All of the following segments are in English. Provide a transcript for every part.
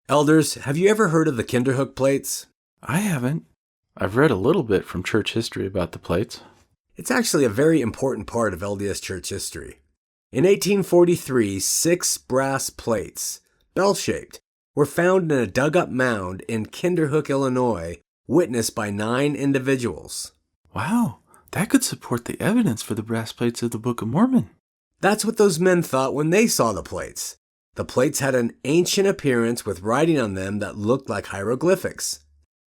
Elders, have you ever heard of the Kinderhook plates? I haven't. I've read a little bit from church history about the plates. It's actually a very important part of LDS church history. In 1843, 6 brass plates, bell-shaped, were found in a dug-up mound in Kinderhook, Illinois, witnessed by 9 individuals. Wow, that could support the evidence for the brass plates of the Book of Mormon. That's what those men thought when they saw the plates. The plates had an ancient appearance with writing on them that looked like hieroglyphics.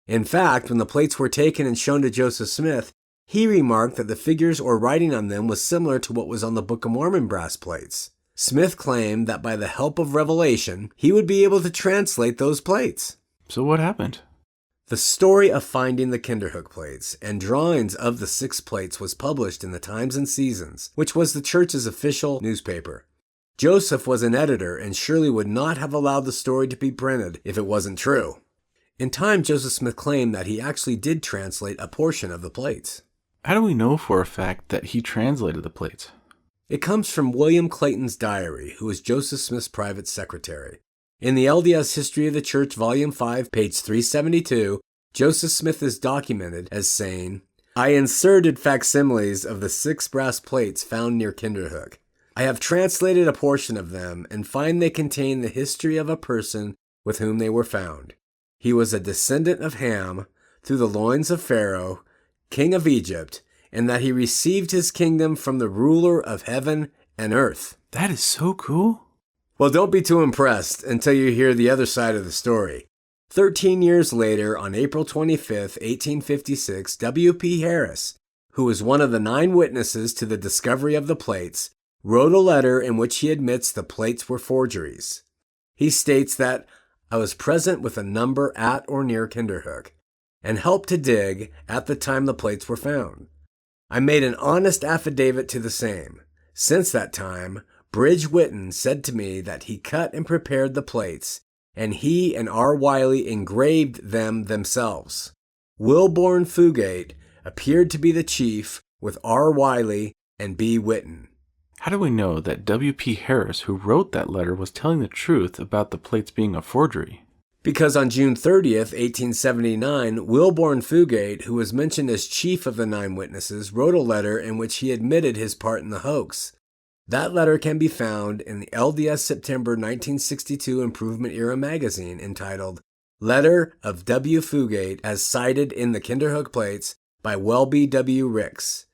In fact, when the plates were taken and shown to Joseph Smith, he remarked that the figures or writing on them was similar to what was on the Book of Mormon brass plates. Smith claimed that by the help of revelation, he would be able to translate those plates. So what happened? The story of finding the Kinderhook plates and drawings of the 6 plates was published in the Times and Seasons, which was the church's official newspaper. Joseph was an editor and surely would not have allowed the story to be printed if it wasn't true. In time, Joseph Smith claimed that he actually did translate a portion of the plates. How do we know for a fact that he translated the plates? It comes from William Clayton's diary, who was Joseph Smith's private secretary. In the LDS History of the Church, Volume 5, page 372, Joseph Smith is documented as saying, "I inserted facsimiles of the 6 brass plates found near Kinderhook. I have translated a portion of them and find they contain the history of a person with whom they were found. He was a descendant of Ham, through the loins of Pharaoh, king of Egypt, and that he received his kingdom from the ruler of heaven and earth." That is so cool. Well, don't be too impressed until you hear the other side of the story. 13 years later, on April 25, 1856, W.P. Harris, who was one of the 9 witnesses to the discovery of the plates, wrote a letter in which he admits the plates were forgeries. He states that, "I was present with a number at or near Kinderhook, and helped to dig at the time the plates were found. I made an honest affidavit to the same. Since that time, Bridge Whitten said to me that he cut and prepared the plates, and he and R. Wiley engraved them themselves. Wilborn Fugate appeared to be the chief with R. Wiley and B. Whitten." How do we know that W.P. Harris, who wrote that letter, was telling the truth about the plates being a forgery? Because on June 30th, 1879, Wilborn Fugate, who was mentioned as chief of the 9 witnesses, wrote a letter in which he admitted his part in the hoax. That letter can be found in the LDS September 1962 Improvement Era magazine entitled "Letter of W. Fugate as cited in the Kinderhook plates by Welby W. Ricks."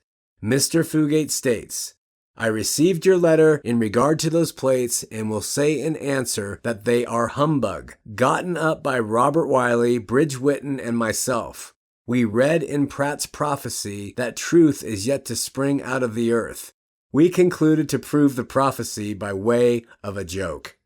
Mr. Fugate states, "I received your letter in regard to those plates and will say in answer that they are humbug, gotten up by Robert Wiley, Bridge Whitten, and myself. We read in Pratt's prophecy that truth is yet to spring out of the earth. We concluded to prove the prophecy by way of a joke."